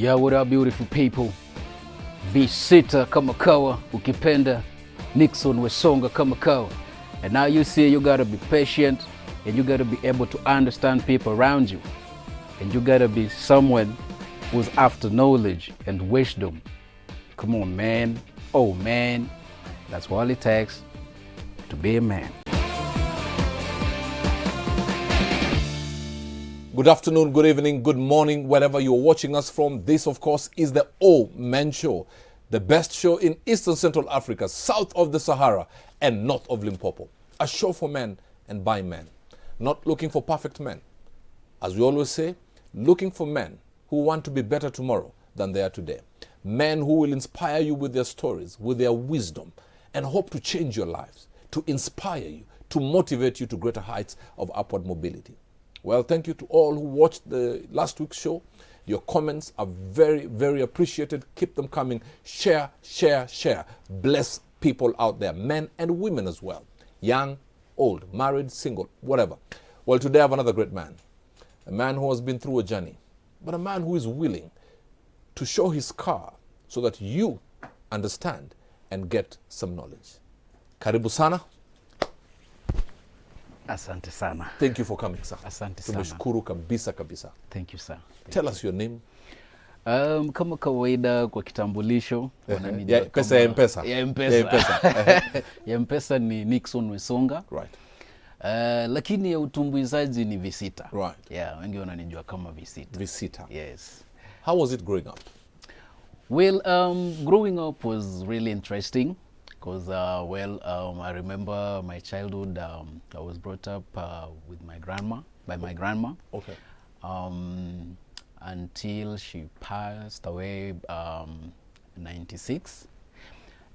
Yeah, what up beautiful people? Visita kama kawa, ukipenda Nixon Wesonga kama kawa. And now you see you gotta be patient and you gotta be able to understand people around you. And you gotta be someone who's after knowledge and wisdom. Come on, man. Oh, man. That's all it takes to be a man. Good afternoon, good evening, good morning, wherever you're watching us from. This, of course, is the O Men Show, the best show in Eastern Central Africa, south of the Sahara and north of Limpopo. A show for men and by men. Not looking for perfect men. As we always say, looking for men who want to be better tomorrow than they are today. Men who will inspire you with their stories, with their wisdom, and hope to change your lives, to inspire you, to motivate you to greater heights of upward mobility. Well, thank you to all who watched the last week's show. Your comments are very, very appreciated. Keep them coming. Share, share, share. Bless people out there, men and women as well. Young, old, married, single, whatever. Well, today I have another great man. A man who has been through a journey, but a man who is willing to show his scar so that you understand and get some knowledge. Karibu sana. Asante sana. Thank you for coming, sir. Asante sana. Tumeshukuru kabisa. Thank you, sir. Tell us your name. Kama kawaida kwa kitambulisho wananijua Yeah, pesa ya M-Pesa. Ya M-Pesa. Ya M-Pesa. Ya M-Pesa ni Nixon Wesonga. Right. Lakini ya utumbuizaji ni Visita. Right. Yeah, wengi wananijua kama Visita. Visita. Yes. How was it growing up? Well, growing up was really interesting because, I remember my childhood. I was brought up with my grandma, by my grandma. Okay. Until she passed away in 96.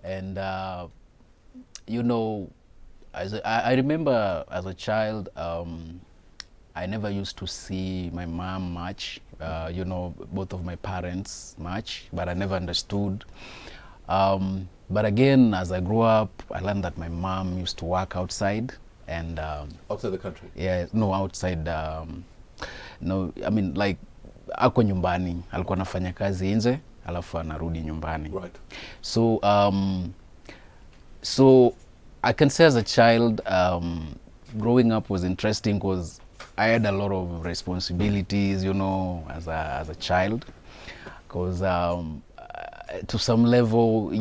And, I remember as a child, I never used to see my mom much, both of my parents much, but I never understood. But again, as I grew up, I learned that my mom used to work outside and... outside the country? Yeah, no, outside. Ako nyumbani, alikuwa anafanya kazi nje, alafu anarudi nyumbani. Right. So I can say as a child, growing up was interesting because I had a lot of responsibilities, as a child. Because to some level,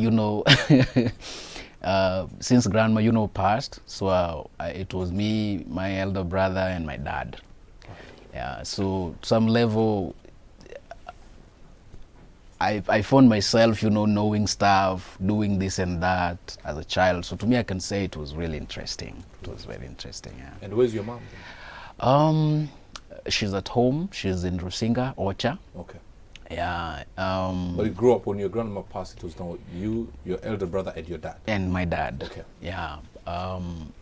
since grandma, passed, so it was me, my elder brother, and my dad. Yeah, so to some level, I found myself, knowing stuff, doing this and that as a child. So to me, I can say it was really interesting. It was very interesting, yeah. And where's your mom? She's at home. She's in Rusinga, Ocha. Okay. Yeah. But you grew up when your grandma passed, it was now you, your elder brother, and your dad? And my dad. Okay. Yeah.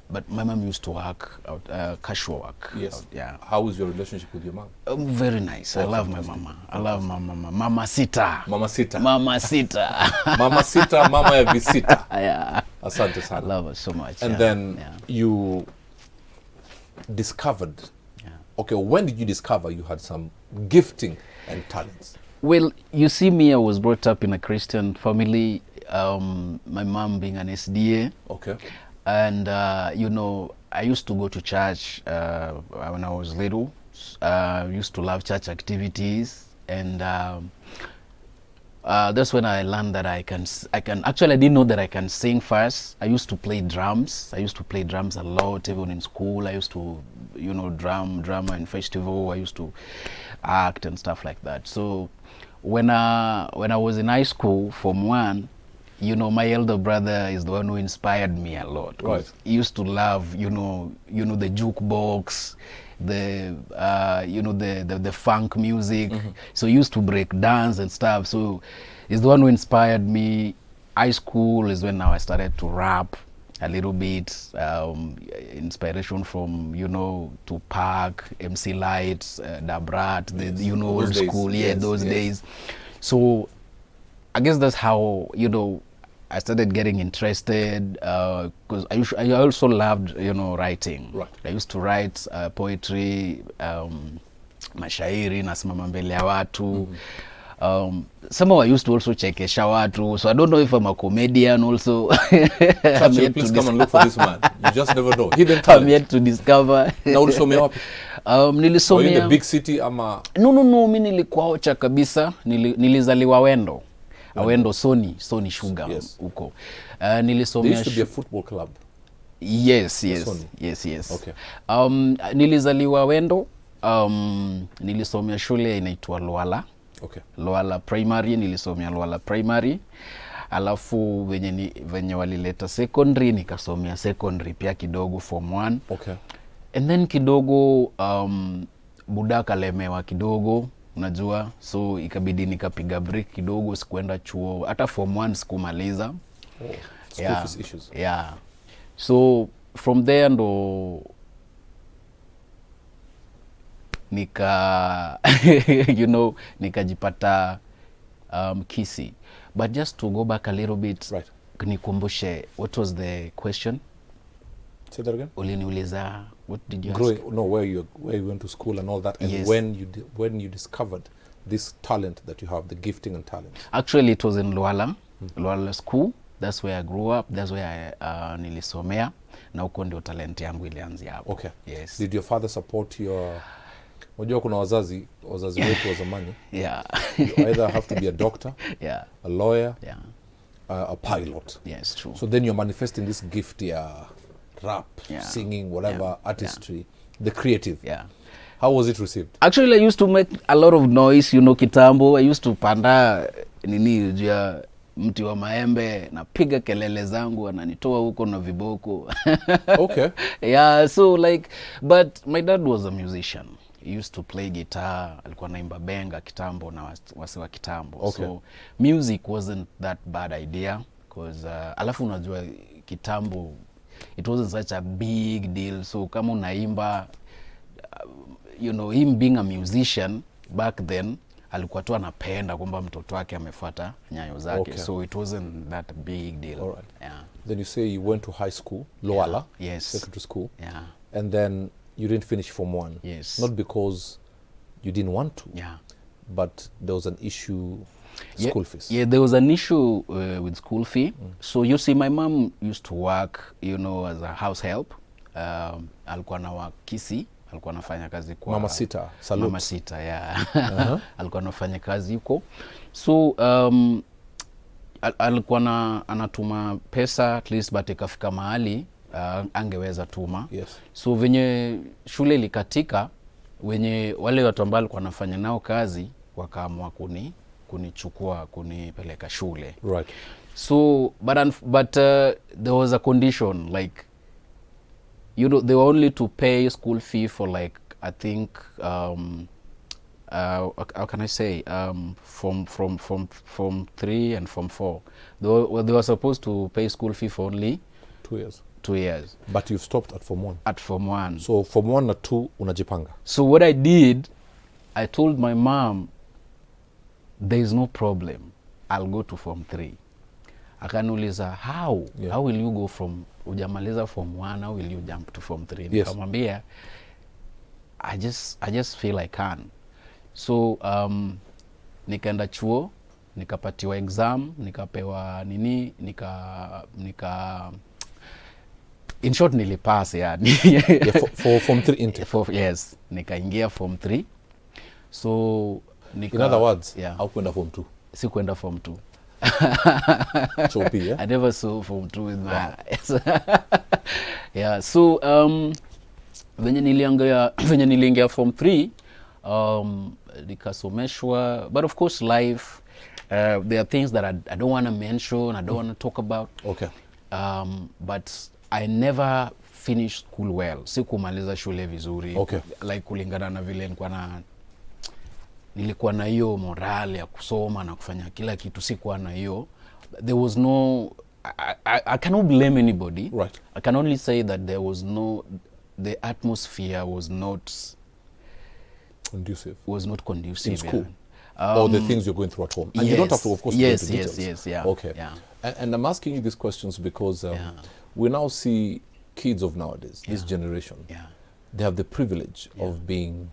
But my mom used to work out, casual work. Yes. Yeah. How was your relationship with your mom? Very nice. I love my mama. I love my mama. Mama Sita. Mama Sita. Mama Sita. Mama Sita, Mama ya Visita. Yeah. Asante I sana. love her so much. And yeah. then Yeah. you discovered, Yeah. okay, when did you discover you had some gifting and talents? Well, you see me, I was brought up in a Christian family, my mom being an SDA. Okay. And, I used to go to church when I was little. I used to love church activities. And that's when I learned that I can, actually I didn't know that I can sing first. I used to play drums. I used to play drums a lot, even in school. I used to, drama and festival. I used to act and stuff like that. So when I was in high school, Form 1, my elder brother is the one who inspired me a lot. Right. He used to love, the jukebox, the funk music. Mm-hmm. So he used to break dance and stuff. So he's the one who inspired me. High school is when now I started to rap a little bit. Inspiration from, Tupac, MC Light, Dabrat, old school, those days. So I guess that's how, I started getting interested because I also loved, writing. Right. I used to write poetry, mashairi, nasimama mbele ya watu. Somehow I used to also chekesha watu, so I don't know if I'm a comedian also. Churchill, please come and look for this man. You just never know. Hidden I'm talent. yet to discover. Na ulisomea wapi? Were you in Nilisomea the big city ama? no, mi nilikuwa Ocha kabisa. Nilizaliwa Wendo. Wendo Sony Sugar Yes. huko. There Nilisomea used to be a football club. Yes. Okay. Nilizaliwa Wendo. Nilisomea shule inaitwa Luala. Okay. Luala Primary, nilisomea Luala Primary. Alafu venye walileta secondary, nikasomea secondary pia kidogo form 1. Okay. And then kidogo budaka lemewa kidogo, unajua, so ikabidi nikapiga break kidogo, sikuenda chuo, hata form 1 sikumaliza. School fees issues. Yeah. So from there ndo nikajipata Kisii. But just to go back a little bit, Right. nikumbushe, what was the question? Say that again. Uliniuliza, what did you ask? Where you went to school and all that, and Yes. when you discovered this talent that you have, the gifting and talent. Actually, it was in Luala, Luala School. That's where I grew up. That's where I nilisomea, na huko ndio talent yangu ilianzia hapo. Okay. Yes. Did your father support your? Unajua kuna wazazi wetu wa zamani. Yeah. You either have to be a doctor, Yeah. a lawyer, Yeah. a pilot. Yes, true. So then you're manifesting this gift, rap, Yeah. singing, whatever, Yeah. artistry, the creative. Yeah. How was it received? Actually, I used to make a lot of noise, kitambo. I used to panda juu ya mti wa maembe, napiga kelele zangu, ananitoa huko na viboko. Okay. Yeah, so like, but my dad was a musician. He used to play guitar, alikuwa naimba benga kitambo na wasi wa kitambo. Okay. So music wasn't that bad idea, because alafu unajua kitambo it wasn't such a big deal. So kama unaimba, him being a musician back then, alikuwa tu anapenda kwamba mtoto wake amefuata nyayo zake. Okay. So it wasn't that big deal. All right. Yeah. Then you say you went to high school, Luala, Yes. secondary school, Yeah. and then you didn't finish form 1. Yes. Not because you didn't want to, Yeah. but there was an issue, school fees. Yeah, there was an issue with school fee. So you see, my mom used to work, as a house help. Alikuwa na work Kisii, alikuwa anafanya kazi kwa Mama Sita, salute. Mama Sita, yeah. Alikuwa anafanya kazi huko. So alikuwa anatuma pesa at least, but ikafika mahali angeweza tuma. Yes. So venye shule ilikatika, wale watu ambao alikuwa anafanya nao kazi wakaamua kunichukua kunipeleka shule. Right. So but there was a condition, like, they were only to pay school fee for, like, I think how can I say, from 3 and from 4 they were supposed to pay school fee for only 2 years. 2 years. But you've stopped at form 1. At form 1. So form 1 na 2 unajipanga. So what I did, I told my mom, there is no problem, I'll go to form 3. Akaniuliza, how? Yeah. How will you go from ujamaliza form 1, how will you jump to form 3? Yes. Nikamwambia, I just feel I can. So nikaenda chuo, nikapatiwa exam, nikapewa in short nilipass yani. Yeah, for form 3 intake. Yes, nikaingia form 3. So In other words, yeah, haukwenda form 2. sikuenda form 2. Chopi, yeah? I never saw form 2 with my eyes. Yeah, so venye niliingia form 3, nikasomeshwa, but of course life, there are things that I don't want to mention, I don't want to talk about. Okay. But I never finished school well. Sikumaliza shule vizuri. Okay. Like kulingana na vile nilikuwa na hiyo morale ya kusoma na kufanya kila kitu, sikuwa na hiyo. There was no, I cannot blame anybody. Right. I can only say that the atmosphere was not conducive in school. Yeah. Or the things you're going through at home. And you don't have to, of course, go into details. Yes, yeah. Okay. Yeah. And I'm asking you these questions because we now see kids of nowadays, this generation, Yeah. they have the privilege of being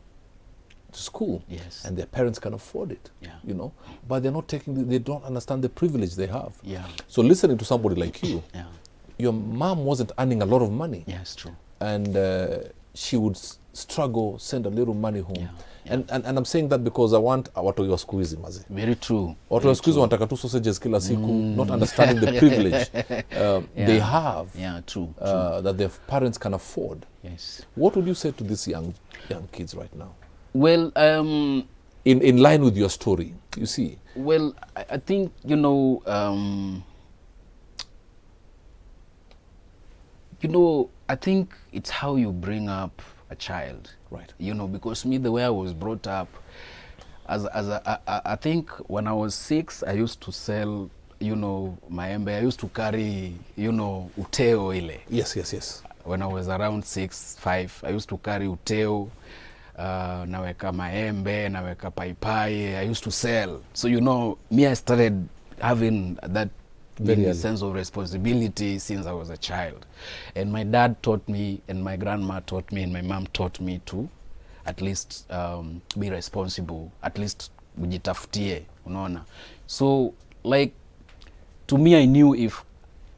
to school, Yes. and their parents can afford it, Yeah. you know, but they're not taking, they don't understand the privilege they have. Yeah. So listening to somebody like you, Yeah. your mom wasn't earning a lot of money. Yeah, it's true. And she would struggle, send a little money home. Yeah. And I'm saying that because I want watu wa siku hizi maze. Very true. Watu wa siku hizi wanataka tu sausages kila siku, not understanding the privilege they have, Yeah, true. that their parents can afford. Yes. What would you say to these young kids right now? Well, In line with your story, you see. well, I think, I think it's how you bring up a child. Right. Because me, the way I was brought up, I think when I was 6, I used to sell, maembe. I used to carry, uteo ile. Yes. When I was around 6, 5, I used to carry uteo, naweka maembe, naweka paipai. I used to sell. So, me, I started having that sense of responsibility since I was a child. And my dad taught me, and my grandma taught me, and my mom taught me to at least be responsible, at least ujitafutie, unaona. So, like, to me, I knew if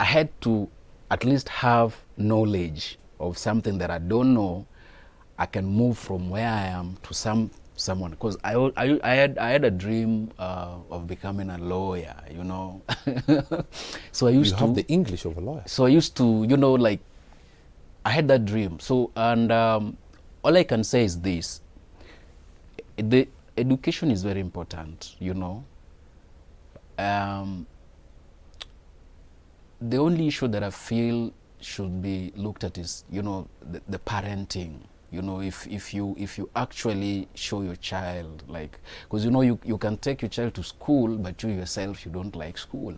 I had to at least have knowledge of something that I don't know, I can move from where I am to someone, because I had a dream of becoming a lawyer, So I used You to have the English of a lawyer. So I used to, like, I had that dream. So, and all I can say is this: the education is very important, The only issue that I feel should be looked at is, the parenting. If you actually show your child, like, because you can take your child to school, but you yourself, you don't like school.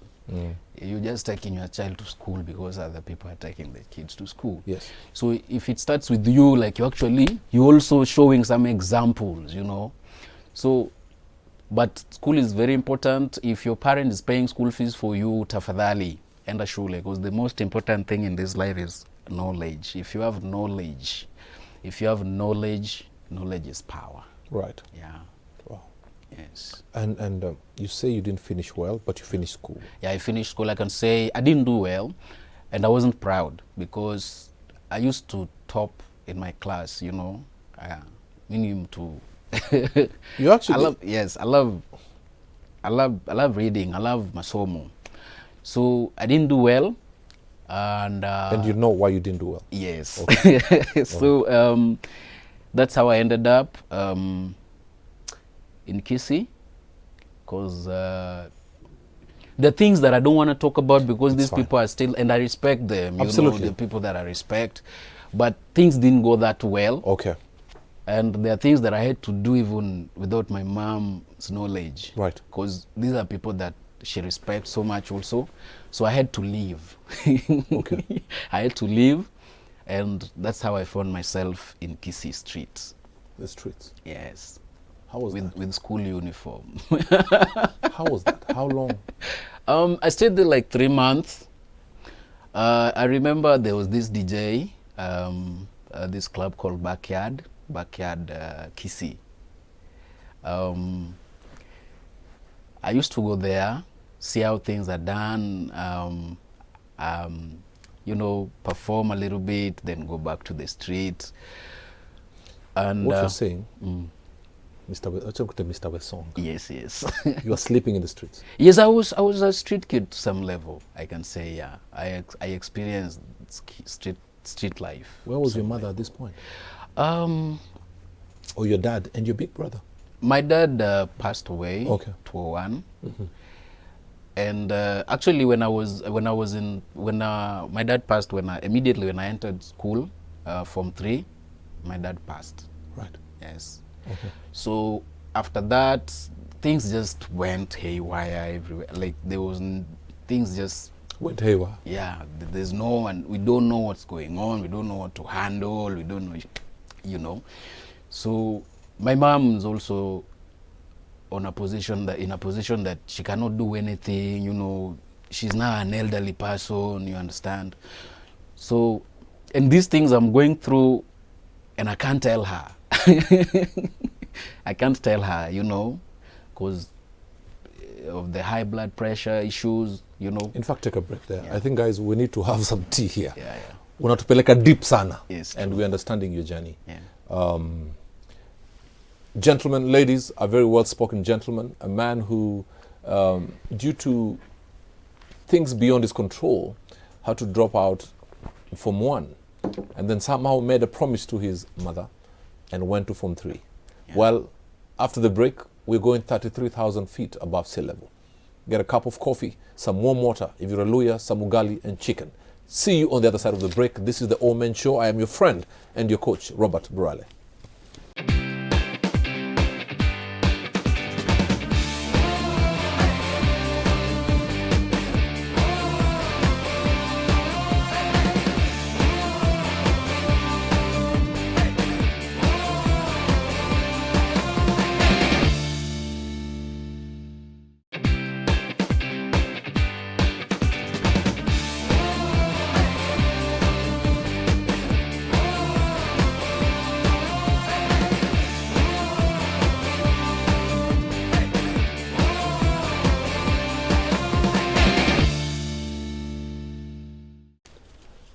You're just taking your child to school because other people are taking their kids to school. Yes. So if it starts with you, like, you also showing some examples, So, but school is very important. If your parent is paying school fees for you, tafadhali, enda shule, because the most important thing in this life is knowledge. If you have knowledge, knowledge is power. Right. Yeah. Wow. Yes. And you say you didn't finish well, but you finished school. Yeah, I finished school. I can say I didn't do well, and I wasn't proud, because I used to top in my class, meaning to. You actually. I love reading. I love masomo. So I didn't do well, and you know why you didn't do well? Yes. Okay. So that's how I ended up in Kisii, because the things that I don't want to talk about, because these people are still, and I respect them, Absolutely. the people that I respect, but things didn't go that well. Okay. And there are things that I had to do even without my mom's knowledge. Right. Because these are people that she respects so much also. So I had to leave. Okay. I had to leave, and that's how I found myself in Kisii Street. The streets. Yes. How was that? With school uniform. How was that? How long? I stayed there like 3 months. I remember there was this DJ, this club called Backyard Kisii. I used to go there, see how things are done, perform a little bit, then go back to the street. And What you're saying, Mr. Wesong, yes. you are sleeping in the streets. Yes, I was a street kid to some level, I can say. Yeah, I experienced street life. Where was your mother at this point? Or your dad and your big brother? My dad passed away. Okay. 2001. And actually, when my dad passed, immediately when I entered school, Form 3, my dad passed. Right. Yes. Okay. So after that, things just went haywire everywhere. Like things just went haywire. Yeah. There's no one. We don't know what's going on. We don't know what to handle. We don't know, So my mom is also in a position that she cannot do anything. She's now an elderly person. You understand? So, and these things I'm going through, and I can't tell her. I can't tell her, you know, because of the high blood pressure issues, you know. In fact, take a break there. I think, guys, we need to have some tea here. Yeah. Unatupeleka deep sana. Yes, and we're understanding your journey. Yeah. Gentlemen, ladies, a very well-spoken gentleman, a man who, due to things beyond his control, had to drop out Form 1, and then somehow made a promise to his mother and went to Form 3. Yeah. Well, after the break, we're going 33,000 feet above sea level. Get a cup of coffee, some warm water, if you're a Luya, some ugali and chicken. See you on the other side of the break. This is the All Men Show. I am your friend and your coach, Robert Burale.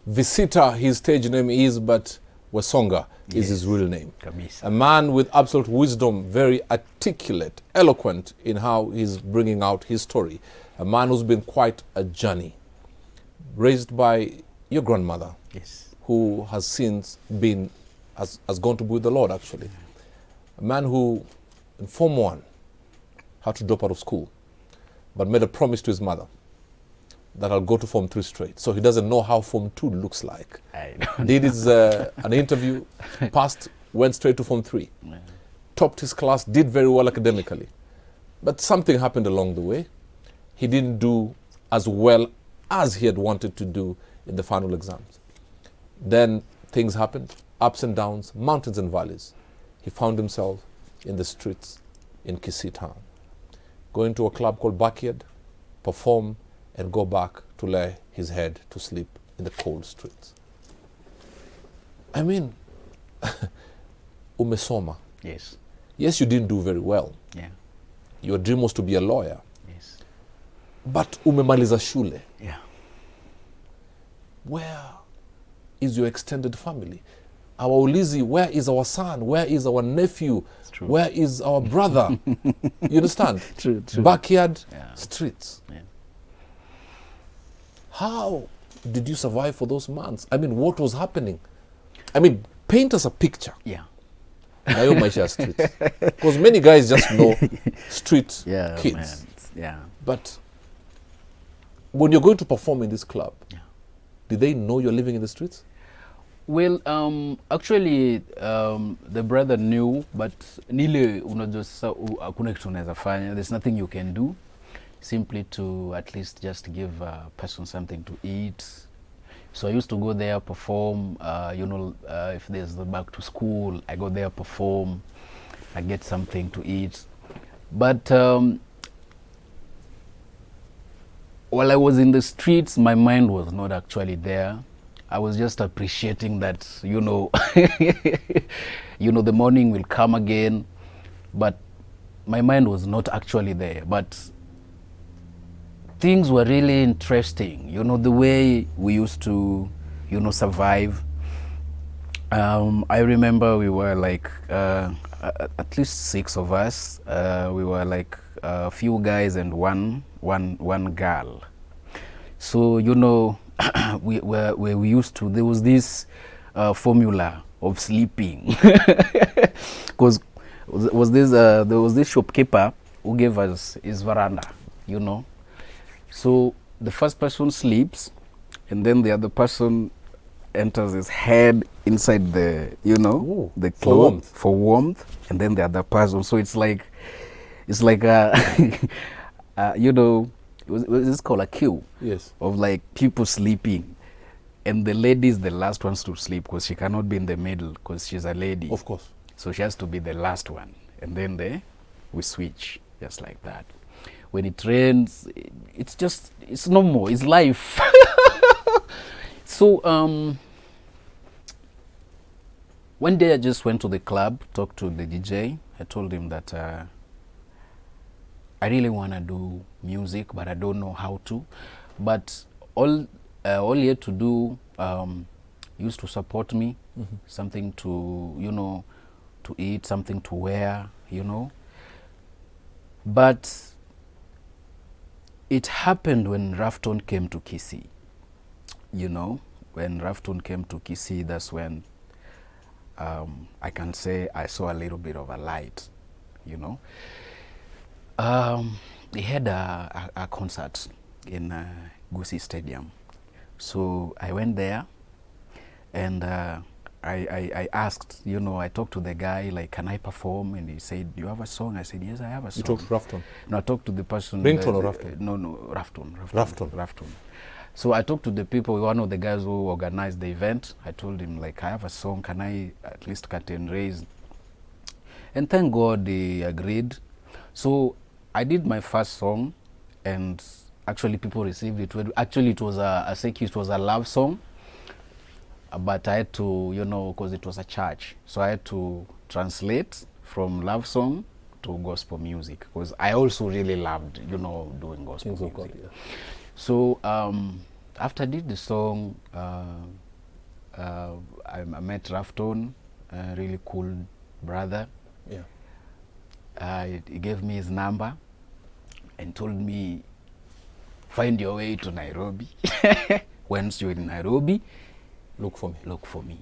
Visita, his stage name is, but Wesonga is his real name. Kabisa. A man with absolute wisdom, very articulate, eloquent in how he's bringing out his story. A man who's been quite a journey. Raised by your grandmother, Yes. who has since been, has gone to be with the Lord, actually. A man who, in Form 1, had to drop out of school, but made a promise to his mother that I'll go to Form 3 straight. So he doesn't know how Form 2 looks like. I don't Did his, an interview, passed, went straight to Form 3. know. Topped his class, did very well academically. But something happened along the way. He didn't do as well as he had wanted to do in the final exams. Then things happened, ups and downs, mountains and valleys. He found himself in the streets in Kisii town. Going to a club called Backyard, perform, and go back to lay his head to sleep in the cold streets. I mean, umesoma. Yes. Yes, you didn't do very well. Yeah. Your dream was to be a lawyer. Yes. But umemaliza shule. Yeah. Where is your extended family? Our Ulizi, where is our son? Where is our nephew? true. Where is our brother? You understand? True. Backyard, Yeah. streets. Yeah. How did you survive for those months? I mean, what was happening? I mean, paint us a picture. Yeah. Nayo maisha streets. Because many guys just know street Yeah. kids. Man. Yeah. But when you're going to perform in this club, Yeah. did they know you're living in the streets? Well, actually, the brother knew, but nile unajua sasa hakuna kitu unaweza fanya. There's nothing you can do, simply to at least just give a person something to eat. So I used to go there, perform, if there's the back to school, I go there, perform, I get something to eat. But while I was in the streets, my mind was not actually there. I was just appreciating that, the morning will come again, but my mind was not actually there. But things were really interesting, the way we used to, survive. I remember we were like, at least 6 of us. We were like a few guys and one girl. So, we used to, there was this formula of sleeping. Because there was this shopkeeper who gave us his veranda, So the first person sleeps, and then the other person enters his head inside the, Ooh, the for cloth warmth. for warmth, and then the other person. So it's like it's called a queue. Yes. Of like people sleeping, and the lady is the last ones to sleep because she cannot be in the middle because she's a lady. Of course. So she has to be the last one, and then we switch just like that. When it rains, it's normal. It's life. So one day I just went to the club, talked to the DJ. I told him that I really want to do music, but I don't know how to. But all he had to do, used to support me, something to, you know, to eat, something to wear, you know. But it happened when Rafton came to Kisii, you know. When Rafton came to Kisii, that's when I can say I saw a little bit of a light, you know. He had a concert in Kisii Stadium. So I went there and I asked, you know, I talked to the guy, like, can I perform? And he said, do you have a song? I said, yes, I have a song. You talked to Rafton? No, I talked to the person. Ringtone or Rafton? No, Rafton. Rafton. So I talked to the people, one of the guys who organized the event. I told him, like, I have a song, can I at least cut and raise? And thank God they agreed. So I did my first song, and actually people received it. Actually, it was it was a love song, but I had to, you know, because it was a church, so I had to translate from love song to gospel music, because I also really loved, you know, doing gospel music. God, yeah. So after I did the song, I met Rafton, a really cool brother. Yeah. He gave me his number and told me, find your way to Nairobi. Once you're in Nairobi, look for me.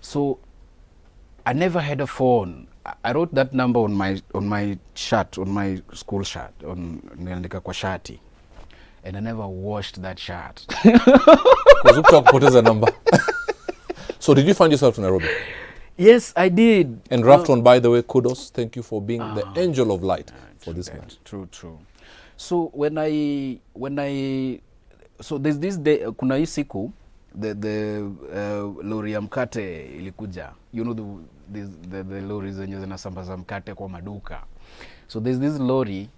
So I never had a phone. I wrote that number on my shirt, on my school shirt, niliandika kwa shati. And I never washed that shirt. Because ukupoteza number. So did you find yourself in Nairobi? Yes, I did. And Rafton, by the way, kudos. Thank you for being the angel of light for this man. True. So so there's this day, kuna hii siku, the lori ya mkate ilikuja. You know, the lorry zenye zinasambaza mkate kwa maduka. So there's this lorry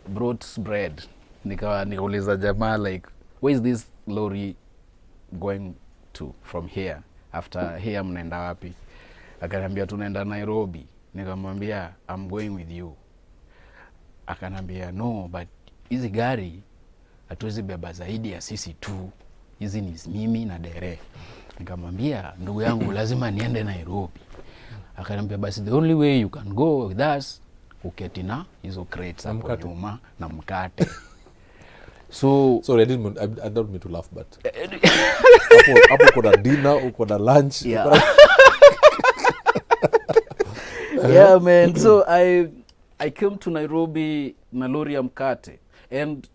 brought bread. Nikauliza jamaa, like, where is this lorry going to from here? After here mnaenda wapi? Akaniambia tunaenda Nairobi. Nikamwambia I'm going with you. Akanambia no, but hizi gari hatuwezi beba zaidi ya sisi tu. Hizi ni mimi na dere. Nikamwambia ndugu yangu lazima niende Nairobi. Akanambia basi the only way you can go with us, uketi na hizo crates hapo nyuma na mkate. So sorry, I don't mean to laugh, but hapo kuna dinner, kuna lunch. Yeah. Yeah, man. So I came to Nairobi na lori ya mkate, and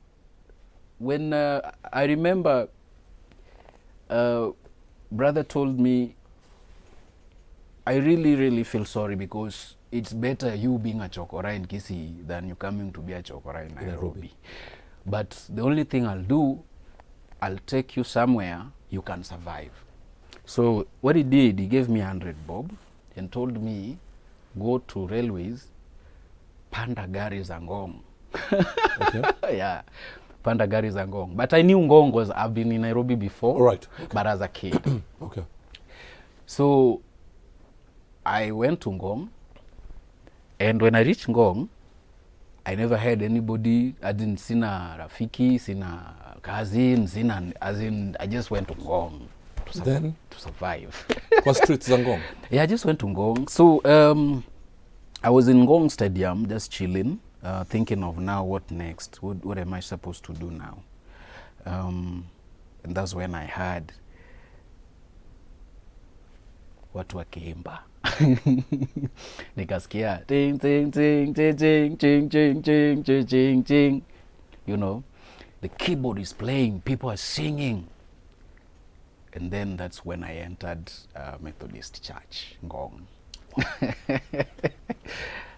when I remember brother told me, I really feel sorry, because it's better you being a chokora in Kisii than you coming to be a chokora in Nairobi. But the only thing I'll do, I'll take you somewhere you can survive. So what he did, he gave me 100 bob and told me, go to railways, panda gari za Ngong. Okay. Yeah, panda gari za Ngong. But I knew Ngong because I've been in Nairobi before. All right. Okay. But as a kid. Okay. So I went to Ngong, and when I reached Ngong, I never had anybody. I didn't sina rafiki, sina cousin, I just went to Ngong to survive. What streets za Ngong? Yeah, I just went to Ngong. So I was in Ngong Stadium, just chilling, thinking of now what next. What am I supposed to do now? And that's when I heard watu wakiimba. Nikasikia ting ting ting ting ting ting ting ting ting ting ting. You know, the keyboard is playing, people are singing. And then that's when I entered Methodist Church, Ngong.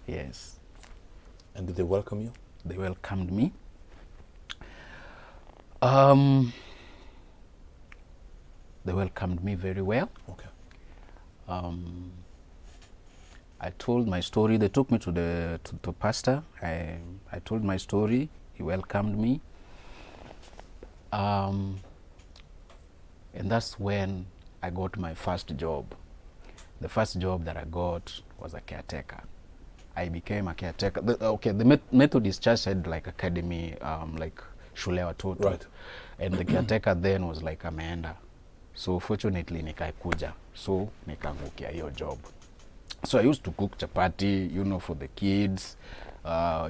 Yes. And did they welcome you? They welcomed me. They welcomed me very well. Okay. I told my story. They took me to the pastor. I told my story. He welcomed me. And that's when I got my first job. the first job that I got was a caretaker. I became a caretaker. The Methodist Church had like academy, like shule ya watoto. Right. And the caretaker then was like ameenda. So fortunately nikakuja. So nikaangukia hiyo job. So I used to cook chapati, you know, for the kids,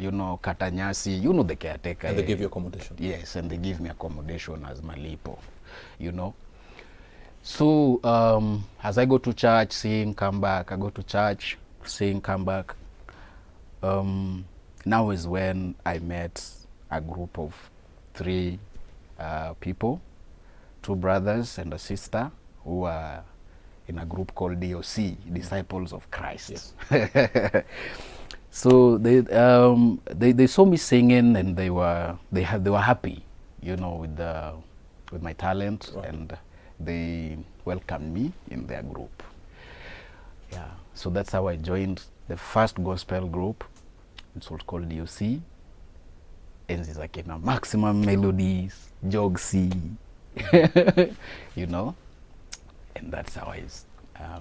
you know, kata nyasi, you know, the caretaker. And they give you accommodation? Yes, and they give me accommodation as malipo, you know. So as I go to church, sing, come back, I go to church, sing, come back. Now is when I met a group of 3 people, 2 brothers and a sister, who are in a group called DOC, Disciples of Christ. Yes. So they saw me singing, and they were happy, you know, with my talent, right. And they welcomed me in their group. Yeah, so that's how I joined the first gospel group. It was called DOC. Enzi za kina Maximum Melodies, Jogsy, you know, and that's how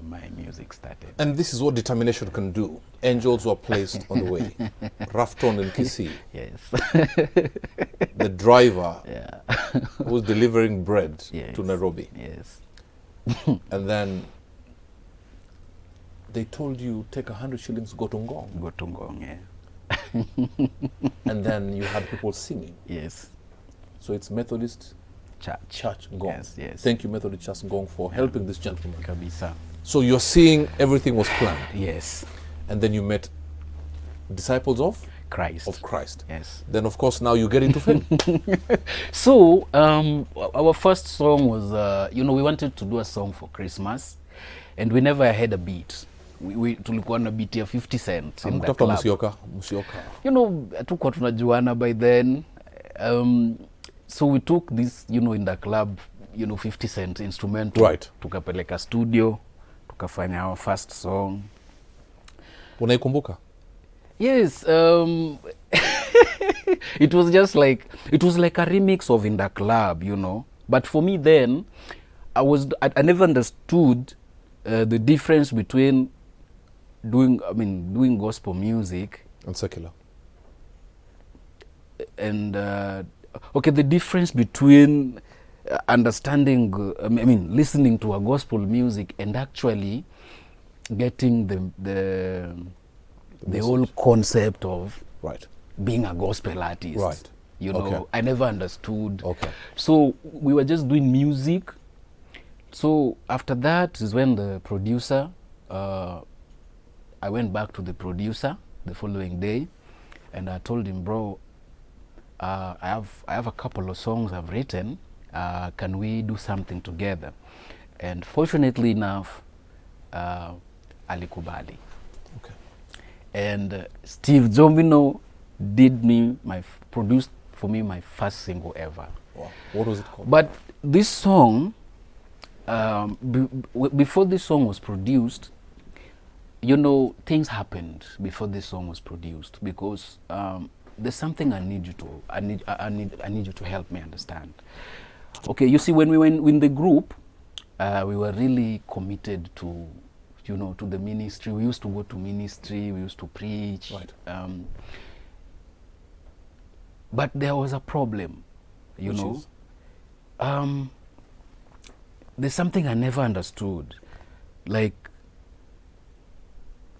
my music started. And this is what determination can do. Angels were placed on the way. Rafton and Kisii. Yes. The driver, yeah. was delivering bread, yes. to Nairobi. Yes. And then they told you, take 100 shillings, go to Ngong. Go to Ngong, yeah. And then you had people singing. Yes. So it's Methodist Church Ngong. Yes, yes. Thank you, Methodist Church Ngong, for helping this gentleman. Kabisa. So you're seeing everything was planned. Yes. And then you met disciples of Christ. Of Christ. Yes. Then of course now you get into fame. So our first song was, you know, we wanted to do a song for Christmas, and we never had a beat. We tulikuwa na beat ya 50 Cent in the club. Musioka. You know, hatukuwa tunajuana by then. So we took this, you know, in the club, you know, 50 Cent instrumental. Right. Tukapeleka studio, tukafanya our first song. Unaikumbuka? Yes. It was just like, it was like a remix of In the Club, you know. But for me then, I never understood the difference between doing gospel music and secular. And okay, the difference between understanding, listening to a gospel music and actually getting the whole concept of right. being a gospel artist. Right. You know, okay. I never understood. Okay. So we were just doing music. So after that is when the producer, I went back to the producer the following day, and I told him, bro, I have a couple of songs I've written. Can we do something together? And fortunately enough, alikubali. Okay. And Steve Jomino produced for me my first single ever. Wow. What was it called? But this song, before this song was produced, you know, things happened before this song was produced, because there's something I need you to help me understand. Okay, you see, when we were in the group, we were really committed to, you know, to the ministry. We used to go to ministry, we used to preach. Right. But there was a problem, you Which know. is? There's something I never understood. Like,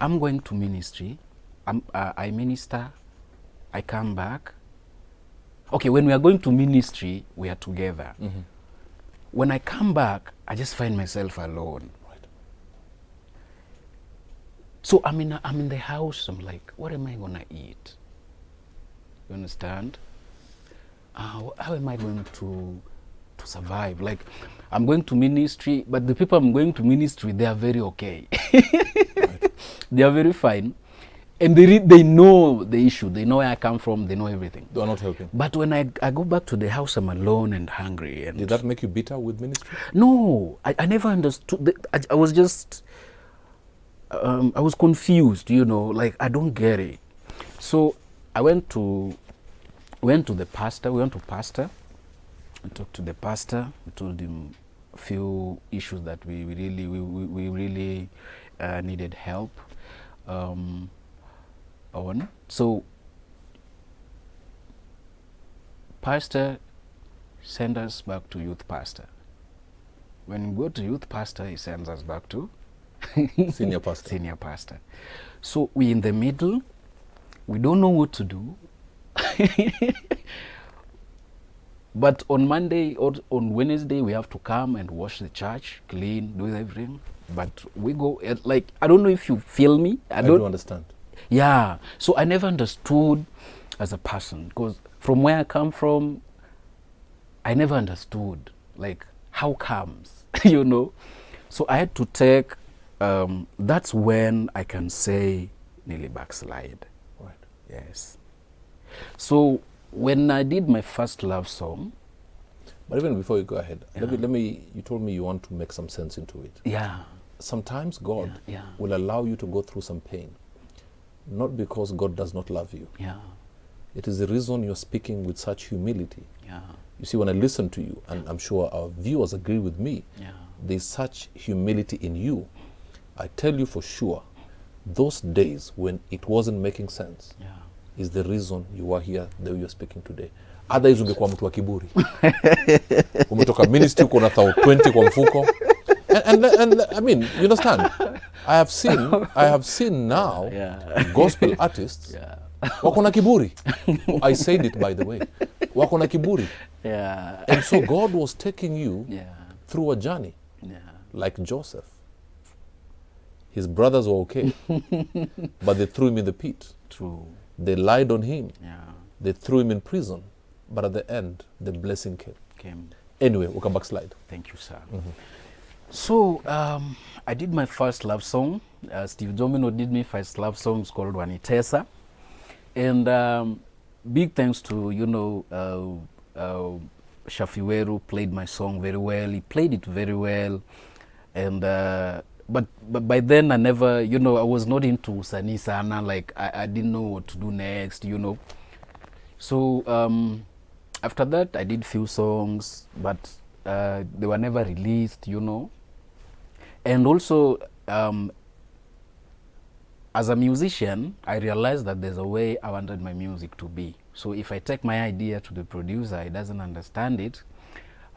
I'm going to ministry, I minister, I come back. Okay, when we are going to ministry, we are together. Mm-hmm. When I come back, I just find myself alone. Right. So I'm in the house, I'm like, what am I gonna eat? You understand? How am I going to survive? Like, I'm going to ministry, but the people I'm going to ministry, they are very okay. Right. They are very fine. And they know the issue. They know where I come from. They know everything. They are not helping. But when I go back to the house, I'm alone and hungry. And did that make you bitter with ministry? No, I never understood. I was just, I was confused, you know, like, I don't get it. So I went to the pastor. We went to pastor. I talked to the pastor. I told him a few issues that we really needed help on. So pastor sent us back to youth pastor. When we go to youth pastor, he sends us back to Senior pastor. senior pastor. So we in the middle, we don't know what to do. But on Monday or on Wednesday, we have to come and wash the church, clean, do everything. But we go like, I don't know if you feel me. I do understand. Yeah. So I never understood as a person, because from where I come from, I never understood like how comes, you know. So I had to take. That's when I can say nearly backslide. Right. Yes. So when I did my first love song. But even before you go ahead, Yeah. let me. You told me you want to make some sense into it. Yeah. Sometimes God Yeah. will allow you to go through some pain, not because God does not love you. Yeah. It is the reason you're speaking with such humility. Yeah. You see, when I listen to you, and I'm sure our viewers agree with me, Yeah. there's such humility in you. I tell you for sure, those days when it wasn't making sense Yeah. is the reason you are here the way you're speaking today. Otherwise ungekuwa mtu wa kiburi. Umetoka ministry uko na 20 kwa mfuko. And I mean, you understand? I have seen now Yeah. gospel artists wako na kiburi. I said it, by the way. Wako na kiburi. Yeah. And so God was taking you Yeah. through a journey Yeah. like Joseph. His brothers were okay, but they threw him in the pit. True. They lied on him. Yeah. They threw him in prison. But at the end, the blessing came. Came. Anyway, we'll come back slide. Thank you, sir. So I did my first love song. Steve Domino did me first love song. It's called Wanitesa. And big thanks to, Shafiweru played my song very well. He played it very well. And but by then I never, I was not into Sani Sana. Like I didn't know what to do next, So after that I did few songs, but they were never released, And also as a musician, I realized that there's a way I wanted my music to be. So if I take my idea to the producer, he doesn't understand it.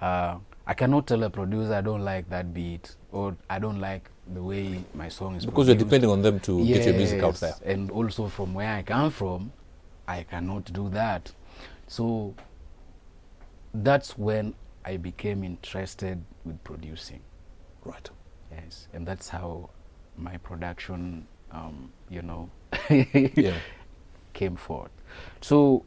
I cannot tell a producer I don't like that beat, or I don't like the way my song is Because produced. you're depending on them to get your music out there. And also from where I come from, I cannot do that. So that's when I became interested with producing. Right. Yes, and that's how my production, Yeah. came forth. So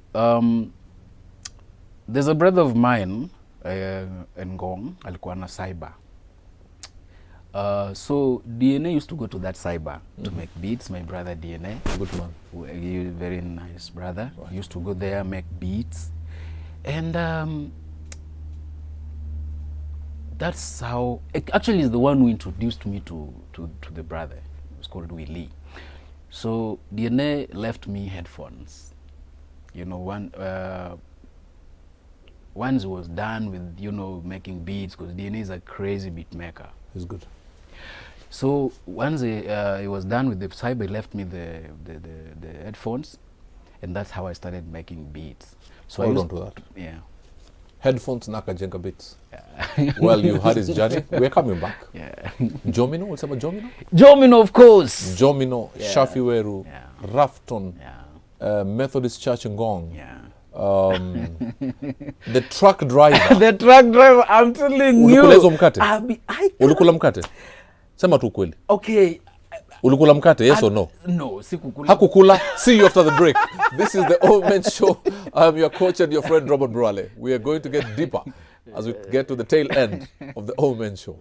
there's a brother of mine, Ngong, alikuwa na cyber. So DNA used to go to that cyber to make beats. My brother DNA, Good man. very nice brother, used to go there, make beats. And that's how, actually is the one who introduced me to the brother. It was called Willie. So DNA left me headphones. Once he was done with, making beats, because DNA is a crazy beat maker. He's good. So once he was done with the cyber, he left me the headphones, and that's how I started making beats. So Hold on to that. Yeah. Headphones Nakajenga beats. Well, you had his journey. We're coming back. Yeah. Jomino, what's about Jomino? Jomino, of course. Jomino, Yeah. Shafiweru, Yeah. Rafton, Yeah. Methodist Church Ngong. Yeah. The truck driver. The truck driver, I'm telling you. Ulikula hizo mkate? I Ulikula mkate? Sema tu kweli. Okay. Ulikula mkate, yes or no? No, sikukula. Hakukula. See you after the break. This is the Old Men Show. I'm your coach and your friend Robert Brale. We are going to get deeper as we get to the tail end of the Old Men Show.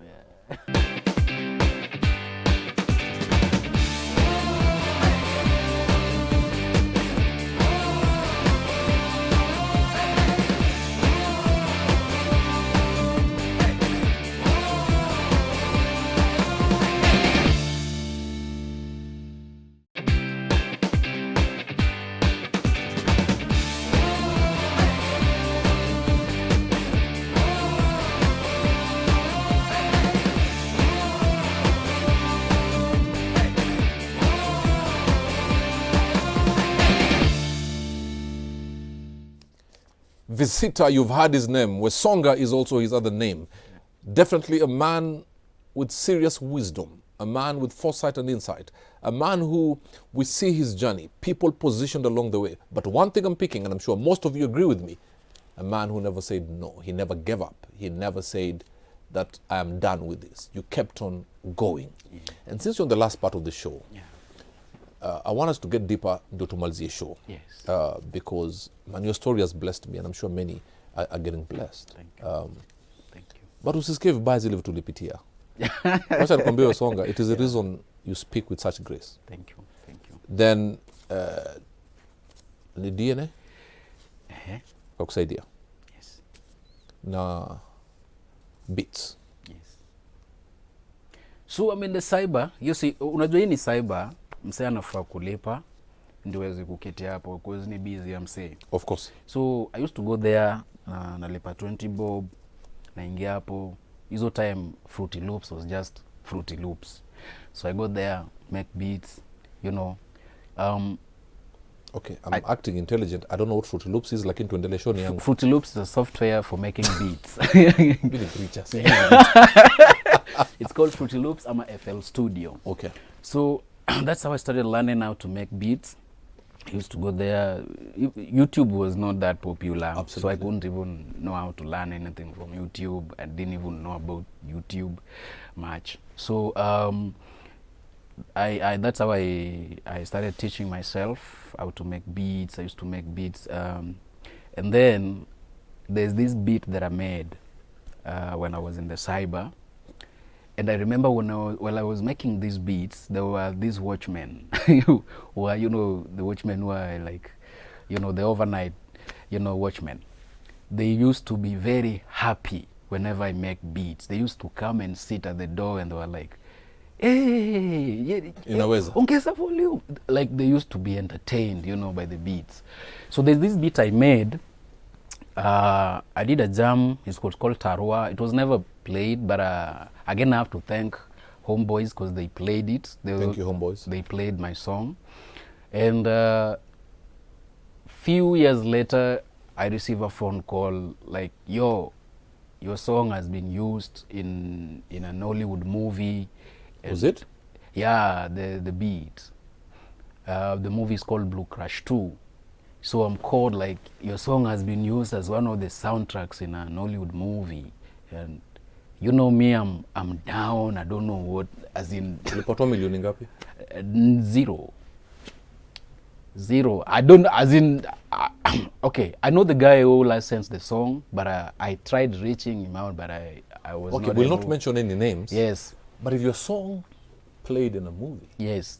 Visita, you've heard his name. Wesonga is also his other name. Definitely a man with serious wisdom, a man with foresight and insight, a man who we see his journey, people positioned along the way. But one thing I'm picking, and I'm sure most of you agree with me, a man who never said no. He never gave up. He never said that I am done with this. You kept on going. Yeah. And since you're on the last part of the show, I want us to get deeper into Tumalizie show. Yes. Because, man, your story has blessed me, and I'm sure many are getting blessed. Thank you. Thank you. But usisikie vibaya zile vitu ulipitia. Wacha nikwambie Wesonga, it is the reason you speak with such grace. Thank you. Thank you. Then, ni DNA kakusaidia. Yes. Na beats. Yes. So I'm in the cyber. You see, unajua hii ni cyber, msee anafaa kulipa ndio uweze kuketi hapo because ni busy ya msee. Of course. So I used to go there, nalipa 20 bob, naingia hapo. Hizo time Fruity Loops was just Fruity Loops. So I go there, make beats, you know. Okay, I'm acting intelligent. I don't know what Fruity Loops is, lakini tuendelee show ni yangu. Fruity Loops is a software for making beats. Really preachers. It's called Fruity Loops. I'm a FL Studio. Okay. So that's how I started learning how to make beats. I used to go there. YouTube was not that popular. Absolutely. So I couldn't even know how to learn anything from YouTube. I didn't even know about YouTube much. So that's how I started teaching myself how to make beats. I used to make beats. And then there's this beat that I made when I was in the cyber. And I remember while I was making these beats, there were these watchmen who were, you know, the watchmen who are like, you know, the overnight, you know, watchmen. They used to be very happy whenever I make beats. They used to come and sit at the door and they were like, hey, ongeza volume. Like they used to be entertained, you know, by the beats. So there's this beat I made. I did a jam. It's called Tarua. It was never played, but again I have to thank Homeboys because they played it. Thank you, Homeboys. They played my song, and few years later, I received a phone call like, "Yo, your song has been used in an Hollywood movie." Was it? Yeah, the beat. The movie is called Blue Crush 2. So I'm called like, your song has been used as one of the soundtracks in an Hollywood movie, and you know me, I'm down. I don't know what, as in. Ulipata milioni ngapi? Zero. I don't, as in. Okay, I know the guy who licensed the song, but I tried reaching him out, but I was okay, not we'll able. not mention any names. Yes. But if your song played in a movie, yes,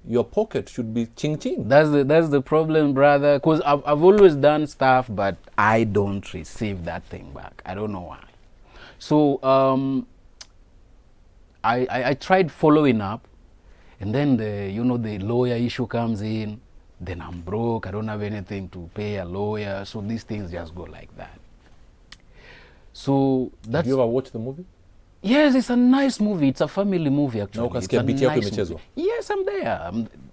your pocket should be ching-ching. That's the problem, brother. Because I've always done stuff, but I don't receive that thing back. I don't know why. So I tried following up, and then the lawyer issue comes in. Then I'm broke. I don't have anything to pay a lawyer. So these things just go like that. So that's. Have you ever watched the movie? Yes, it's a nice movie. It's a family movie, actually. Na ukasikia beat yako imechezwa? Yes, I'm there.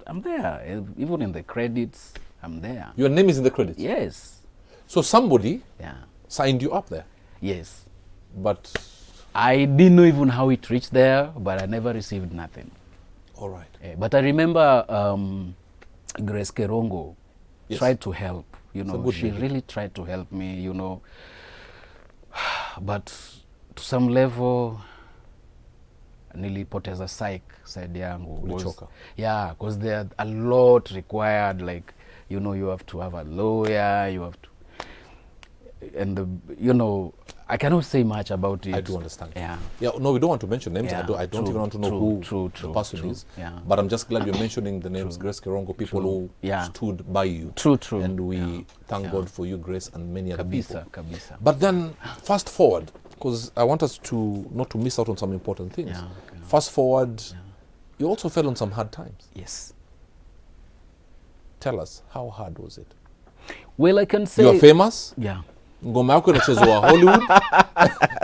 I'm there. Even in the credits, I'm there. Your name is in the credits? Yes. So somebody Yeah. signed you up there? Yes. But I didn't know even how it reached there, but I never received nothing. all right. But I remember Grace Kerongo tried to help. You know, she movie. really tried to help me, you know. But to some level, nilipoteza side yangu. Ulichoka? Yeah, because there a lot required, like, you know, you have to have a lawyer, you have to, and you know, I cannot say much about it. I do understand. Yeah. Yeah, no, we don't want to mention names. Yeah, I don't true, even want to know who the person is. Yeah. But I'm just glad you're mentioning the names Grace Kerongo, people who stood by you. True. And we thank God for you, Grace, and many other people. Kabisa. But then, fast forward, because I want us to not to miss out on some important things. Yeah, okay. Fast forward, you also fell on some hard times. Yes. Tell us, how hard was it? Well, I can say You are famous. Yeah. Ngoma yako inachezwa Hollywood.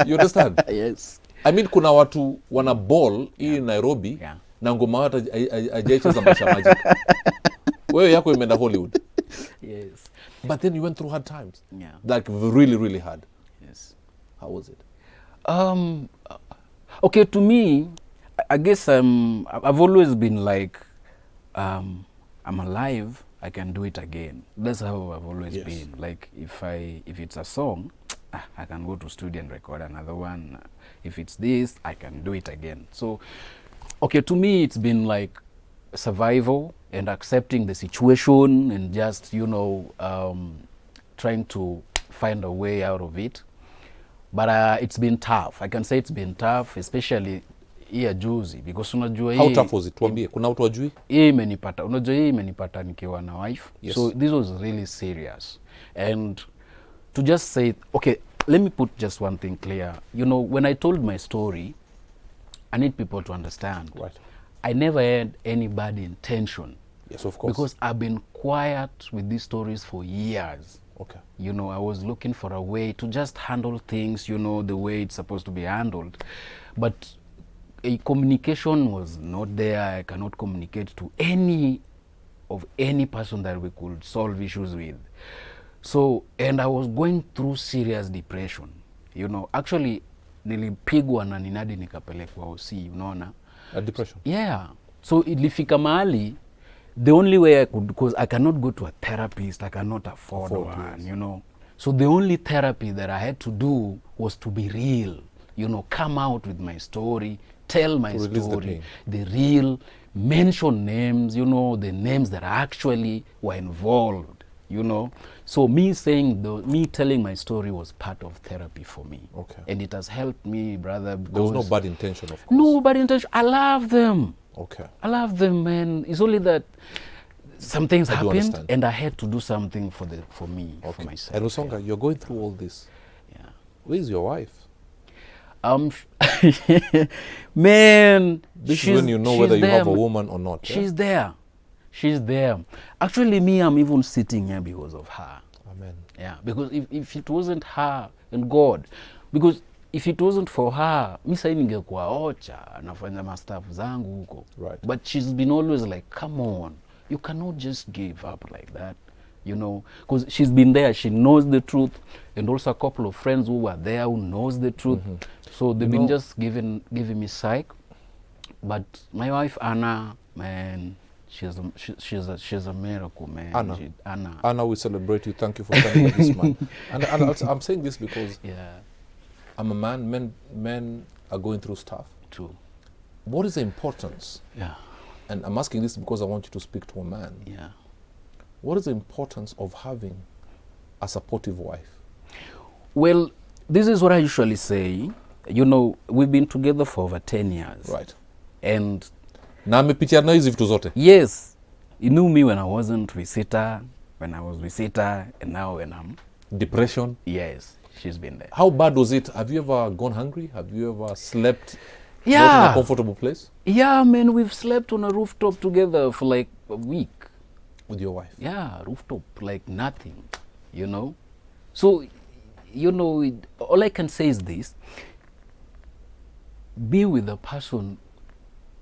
You understand? Yes. I mean, kuna watu wana ball hii Nairobi na ngoma hata hajaicheza Maisha Magic. Wewe yako imeenda Hollywood. Yes. But then you went through hard times. Yeah. Like really, really hard. Yes. How was it? Okay, to me, I guess I've always been like, I'm alive, I can do it again. That's how I've always been. Like if it's a song, I can go to studio and record another one. If it's this, I can do it again. So, okay, to me, it's been like survival and accepting the situation and just, trying to find a way out of it. But it's been tough. I can say it's been tough, especially here juzi, because unajua How tough was it? Tuambie, kuna watu wajui? Hii imenipata, unajua hii imenipata nikiwa na wife. Yes. So this was really serious. And to just say, okay, let me put just one thing clear. When I told my story, I need people to understand. Right. I never had any bad intention. Yes, of course. Because I've been quiet with these stories for years. Okay. I was looking for a way to just handle things, the way it's supposed to be handled. But a communication was not there. I cannot communicate to any person that we could solve issues with. So, and I was going through serious depression. Actually, nilipigwa na ninadi nikapelekwa OC, unaona? A depression? Yeah. So, ilifika mahali, the only way I could, because I cannot go to a therapist, I cannot afford one, yes. So the only therapy that I had to do was to be real, come out with my story, tell my story, the real, mention names, the names that actually were involved, So me telling my story was part of therapy for me. Okay. And it has helped me, brother. There was no bad intention, of course. No bad intention. I love them. Okay. I love them, man. It's only that some things happened and I had to do something for me, for myself. And Usonga, you're going through all this. Yeah. Where's your wife? Man, this is when you know whether you have a woman or not. She's there. She's there. Actually, me, I'm even sitting here because of her. Amen. Yeah, because if it wasn't her and God, because if it wasn't for her, mi sasa ningekuwa ocha nafanya mastaff zangu huko. Right. But she's been always like, come on, you cannot just give up like that, because she's been there. She knows the truth, and also a couple of friends who were there who knows the truth. So they've been just giving me psych. But my wife Anna, man, she's a miracle, man. Anna, we celebrate you. Thank you for standing with this man. And I'm saying this because I'm a man. Men are going through stuff. True. What is the importance? Yeah. And I'm asking this because I want you to speak to a man. Yeah. What is the importance of having a supportive wife? Well, this is what I usually say. We've been together for over 10 years. Right. And na amepitia na hizi vitu zote. Yes. You knew me when I wasn't Visita, when I was Visita, and now when I'm... Depression? Yes, she's been there. How bad was it? Have you ever gone hungry? Have you ever slept not in a comfortable place? Yeah, man, we've slept on a rooftop together for like a week. With your wife? Yeah, rooftop, like nothing, So, all I can say is this. Be with a person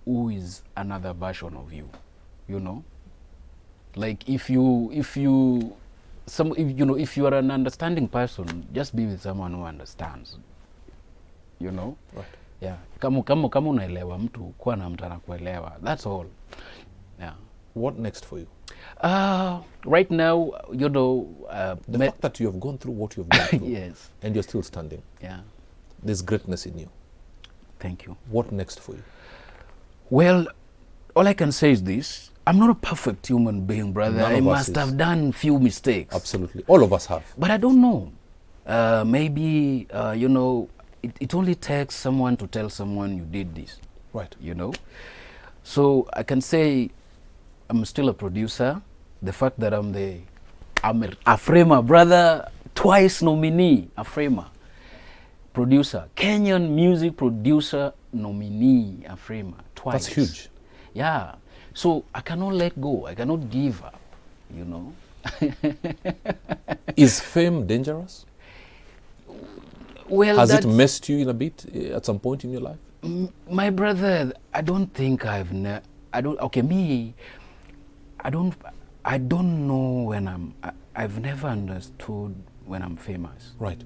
who is another version of you, Like if you are an understanding person, just be with someone who understands, Right. Yeah. Kama unaelewa mtu, kuwa na mtu anakuelewa. That's all. Yeah. What next for you? Right now, the fact that you have gone through what you have gone through. Yes. And you're still standing. Yeah. There's greatness in you. Thank you. What next for you? Well, all I can say is this. I'm not a perfect human being, brother. I must have done few mistakes. Absolutely. All of us have. But I don't know. Maybe, it only takes someone to tell someone you did this. Right. So I can say I'm still a producer. The fact that I'm a framer, brother, twice nominee, a framer. Producer, Kenyan music producer nominee, a framer, twice. That's huge. Yeah. So I cannot let go. I cannot give up, Is fame dangerous? Well, has it messed you in a bit at some point in your life? My brother, I don't think I don't know when I've never understood when I'm famous. Right.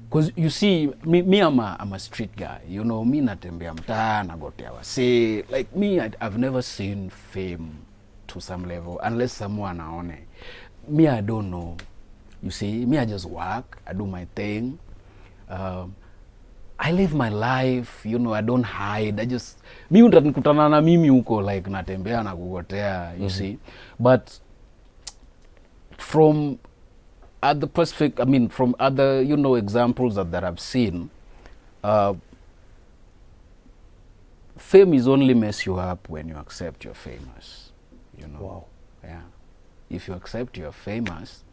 Because you see, me I'm a street guy. You know, me natembea mtaa, nagotea wase. Like me, I've never seen fame to some level unless someone aone. Me, I don't know. You see, me, I just work, I do my thing. I live my life, you know, I don't hide. I just, mi utanikutana na mimi huko, like natembea na kugotea, you see. But from other perspective, I mean, from other, you know, examples that I've seen, fame is only mess you up when you accept you're famous, you know. Wow. Yeah. If you accept you're famous,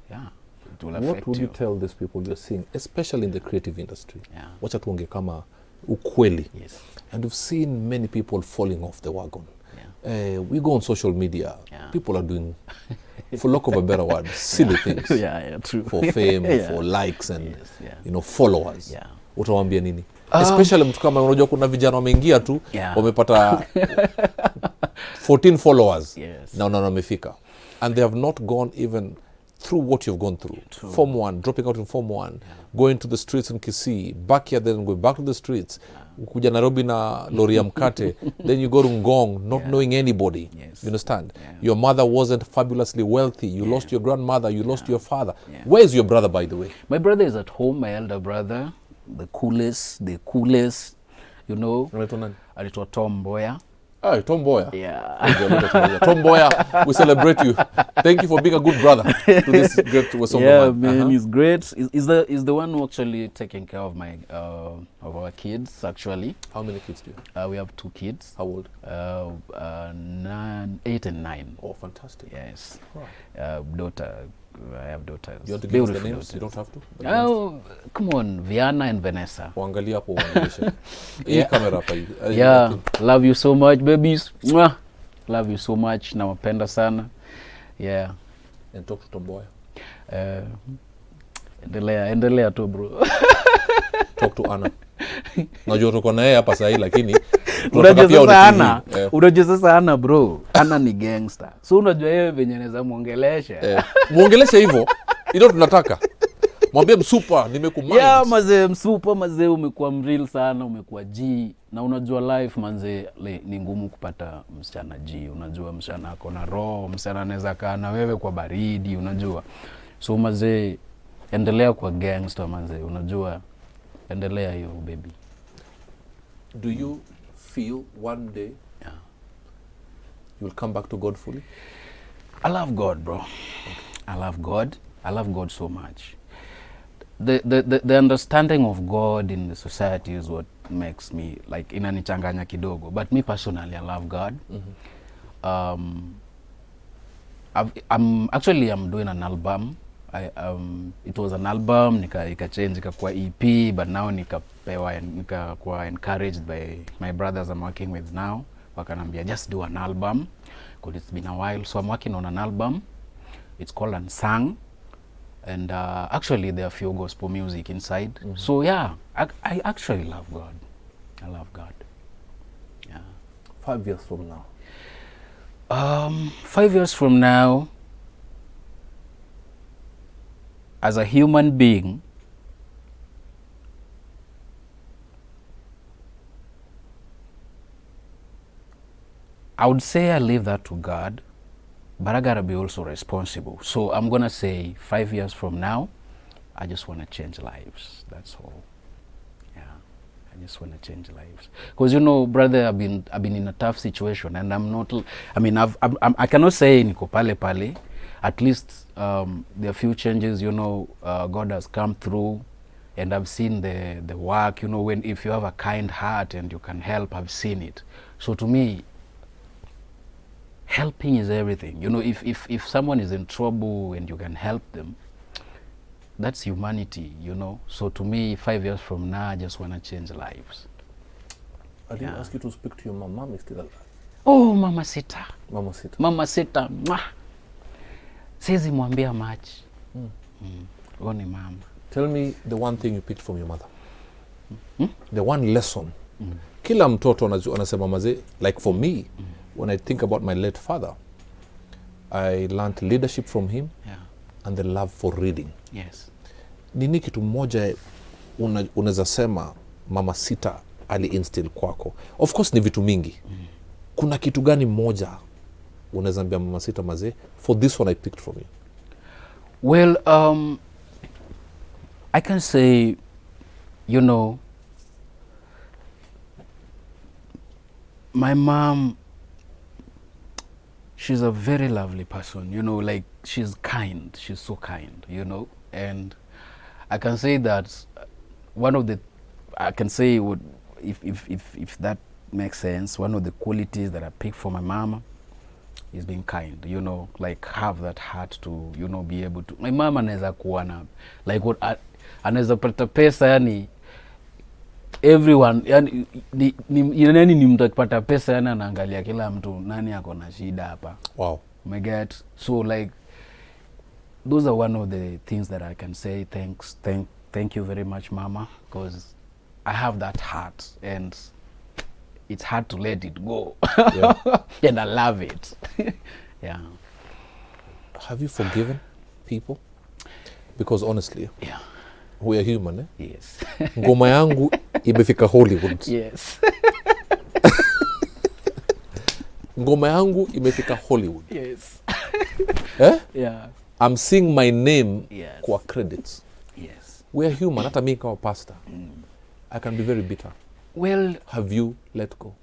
yeah, it will affect What would you. you tell these people you're seeing, especially in the creative industry? Yeah. Wacha tuonge kama ukweli. Yes. And we've seen many people falling off the wagon. Yeah. We go on social media. Yeah. People are doing, for lack of a better word, silly things. Yeah, true. For fame, Yeah. for likes and Yes, yeah. you know, followers. Yeah. Utawaambia nini? Especially mtu kama unajua kuna vijana wameingia tu, Yeah. wamepata 14 followers. Yes. Na wamefika. And they have not gone even through what you've gone through. True. Form 1, dropping out in Form 1, going to the streets in Kisii, back here then going back to the streets, kuja Nairobi na lori ya mkate, then you go to Ngong, not knowing anybody. Yes. You understand? Yeah. Your mother wasn't fabulously wealthy. You lost your grandmother, you lost your father. Where is your brother, by the way? My brother is at home, my elder brother, the coolest, you know. Anaitwa nani? Anaitwa Tom Boya. Hey, Tom Boya. Yeah. Tom Boya, we celebrate you. Thank you for being a good brother to this great Wasonga Yeah, man. man, he's great. He's the one who actually taking care of my of our kids actually. How many kids do you have? We have 2 kids. How old? 8 and 9. Oh, fantastic. Yes. Right. Daughter. I have daughters. You want to give us the Beautiful names? daughters. You don't have to. But Oh, come on, Viana and Vanessa. Uangalia hapo uangalie. Hii kamera hapa hii. Yeah, love you so much, babies. Mwah. Love you so much. Nawapenda sana. Yeah. And talk to Tom Boya. Endelea tu bro. Talk to Anna. Najua tuko na yeye hapa sasa lakini unajua sasa Ana bro. Ana ni gangster. So unajua yeye venye anaweza muongelesha. Muongeleshe hivyo. Ndio tunataka. Mwambie msupa nimekumind. Yeah, mazee msupa mazee umekuwa mreal sana, umekuwa G na unajua life manze ni ngumu kupata msichana G. Unajua msichana ako na roho, msichana anaweza kaa na wewe kwa baridi, unajua. So mazee endelea kwa gangster mazee, unajua. Endelea hiyo baby. Do you feel one day you'll come back to God fully? I love God, bro. Okay. I love God so much. The understanding of God in the society is what makes me like inanichanganya kidogo. But me personally, I love God. Mm-hmm. I'm doing an album. It was an album, nika change ikakuwa EP, but now nikakuwa encouraged by my brothers I'm working with now. Wakanambia just do an album because it's been a while. So I'm working on an album. It's called Unsung. And actually there are a few gospel music inside. Mm-hmm. So yeah, I actually love God. I love God. Yeah. 5 years from now. 5 years from now, as a human being, I would say I leave that to God, but I gotta be also responsible. So I'm gonna say 5 years from now, I just wanna change lives. That's all. Yeah, I just wanna change lives. Because you know, brother, I've been in a tough situation, and I'm not. I mean, I cannot say niko pale. At least there are few changes. You know, God has come through, and I've seen the work. You know, if you have a kind heart and you can help, I've seen it. So to me, helping is everything. You know, if someone is in trouble and you can help them, that's humanity, you know. So to me, 5 years from now, I just want to change lives. I didn't ask you to speak to your mom. Mom is still alive. Oh, Mama Sita. Mama Sita. Mama Sita. Siwezi mwambia much. Oni mama. Tell me the one thing you picked from your mother. The one lesson. Kila mtoto anasema mazee, like for me, when I think about my late father, I learned leadership from him, Yeah. and the love for reading. Yes. Nini kitu moja unaweza sema Mama Sita ali instill kwako? Of course ni vitu mingi. Kuna kitu gani moja unaweza ambia Mama Sita mazee, for this one I picked from you? Well, I can say, you know, my mom, she's a very lovely person, you know, like she's kind, she's so kind, you know, and I can say that one of the, I can say would, if that makes sense, one of the qualities that I pick for my mama is being kind, you know, like have that heart to, you know, be able to. My mama anaweza kuwa na, like what, anaweza pata pesa, yani everyone, yani ni mtu akipata pesa, yani anaangalia kila mtu nani ako na shida hapa. Wow. Get so like those are one of the things that I can say. Thank you very much, Mama, because I have that heart and it's hard to let it go. Yeah. And I love it. Yeah. Have you forgiven people? Because honestly, yeah, we are human, eh? Yes. Ngoma yangu imefika Hollywood. Yes. Ngoma yangu imefika Hollywood. Yes. Eh? Yeah. I'm seeing my name, yes, kwa credits. Yes. We are human. Hata mimi kama pastor, I can be very bitter. Well, have you let go?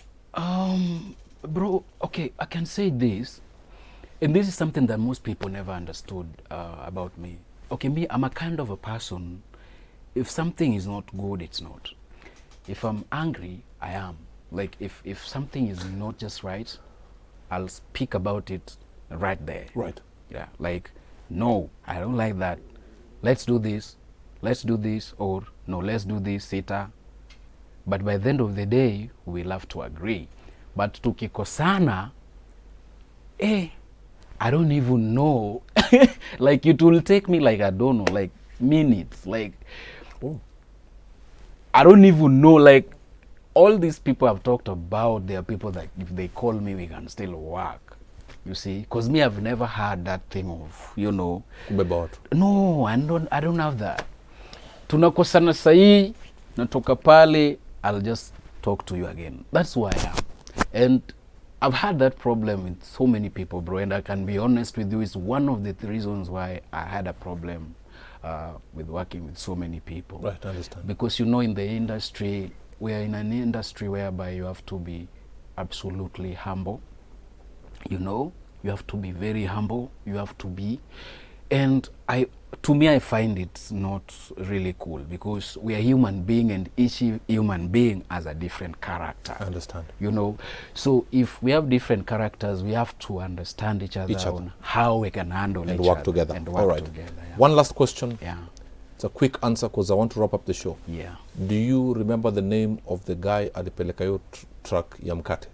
Bro, okay, I can say this, and this is something that most people never understood about me. Okay, me, I'm a kind of a person, if something is not good, it's not. If I'm angry, I am. Like, if something is not just right, I'll speak about it right there. Right. Yeah, like, no, I don't like that. Let's do this, or no, let's do this, Sita. But by the end of the day, we'll have to agree. But tukikosana, I don't even know. Like, it will take me, like, I don't know, like, minutes. Like, I don't even know, like, all these people I've talked about, there are people that if they call me, we can still work. You see? Because me, I've never had that thing of, you know. No, I don't have that. Tunakosana sahi, natoka pale, I'll just talk to you again. That's who I am. And I've had that problem with so many people, bro, and I can be honest with you, it's one of the reasons why I had a problem with working with so many people. Right, I understand. Because, you know, in the industry, we are in an industry whereby you have to be absolutely humble. You know, you have to be very humble. You have to be, and to me, I find it's not really cool because we are human being and each human being has a different character. I understand. You know, so if we have different characters, we have to understand each other on how we can handle and each work other. Together. And work all right. together. Yeah. One last question. Yeah. It's a quick answer because I want to wrap up the show. Yeah. Do you remember the name of the guy at the Pelekayo truck ya mkate?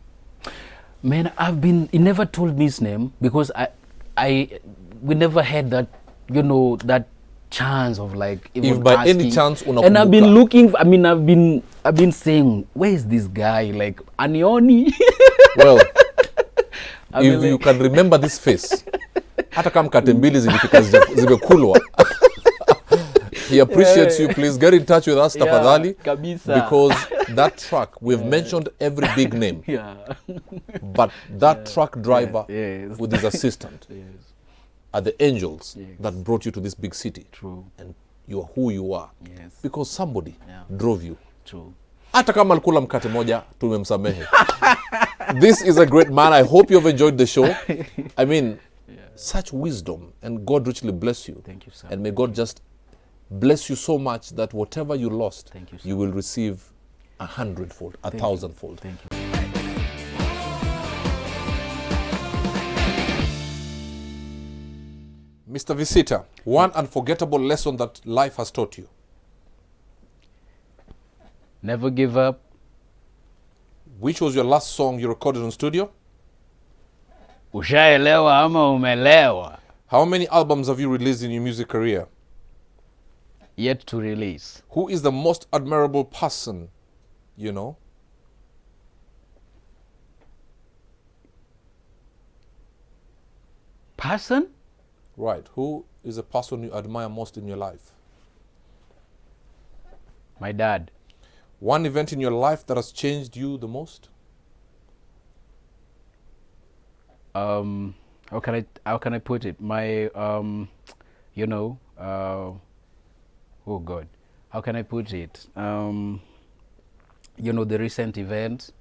Man, he never told me his name because we never had that, you know, that chance of like even if by asking. any chance unakumbuka. And I've been looking, I mean, I've been saying, where is this guy? Like, Anioni? Well, if you can remember this face, hata kama mkate mbili zilifika zimekulwa. He appreciates you. Please get in touch with us, tafadhali. Because that truck, we've mentioned every big name. Yeah. But that truck driver with his assistant are the angels that brought you to this big city. True. And you are who you are. Yes. Because somebody drove you. True. Hata kama alikula mkate moja, tumemsamehe. This is a great man. I hope you've enjoyed the show. I mean, such wisdom, and God richly bless you. Thank you, sir. And may God just bless you so much that whatever you lost, you will receive 100-fold, 1,000-fold. Thank you. Mr. Visita, one unforgettable lesson that life has taught you. Never give up. Which was your last song you recorded on studio? Ushaelewa ama umelewa. How many albums have you released in your music career? Yet to release. Who is the most admirable person, you know? person? Right. Who is a person you admire most in your life? My dad. One event in your life that has changed you the most? How can I put it? My you know, oh God, how can I put it? You know, the recent event,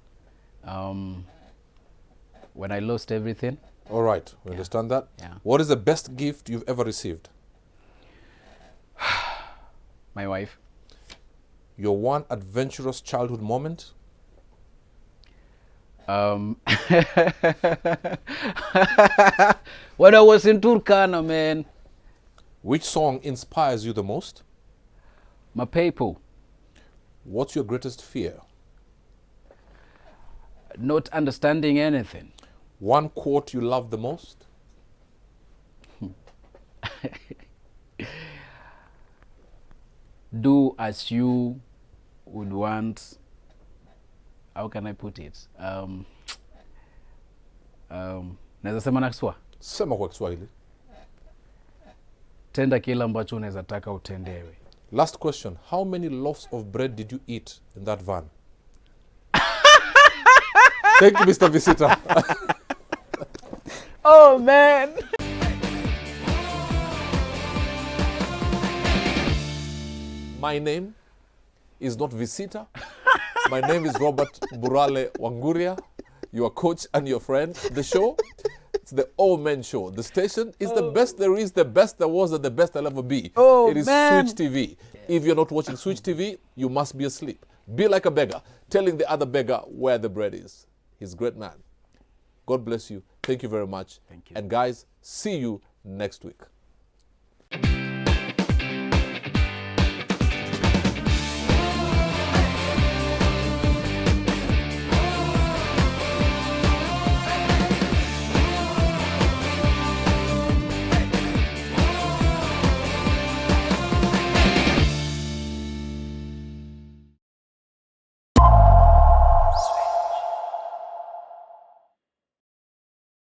when I lost everything. All right, we understand that. Yeah. What is the best gift you've ever received? My wife. Your one adventurous childhood moment? When I was in Turkana, man. Which song inspires you the most? My people. What's your greatest fear? Not understanding anything. One quote you love the most? Do as you would want. How can I put it? Naweza sema na Kiswahili. Sema kwa Kiswahili. Tenda kila ambacho unaweza taka utendewe. Last question. How many loaves of bread did you eat in that van? Thank you, Mr. Visita. Oh, man. My name is not Visita. My name is Robert Burale Wanguria, your coach and your friend. The show, it's the All Men Show. The station is the best there is, the best there was, and the best there'll ever be. Oh, it is man. Switch TV. If you're not watching Switch TV, you must be asleep. Be like a beggar, telling the other beggar where the bread is. He's a great man. God bless you. Thank you very much. Thank you. And guys, see you next week.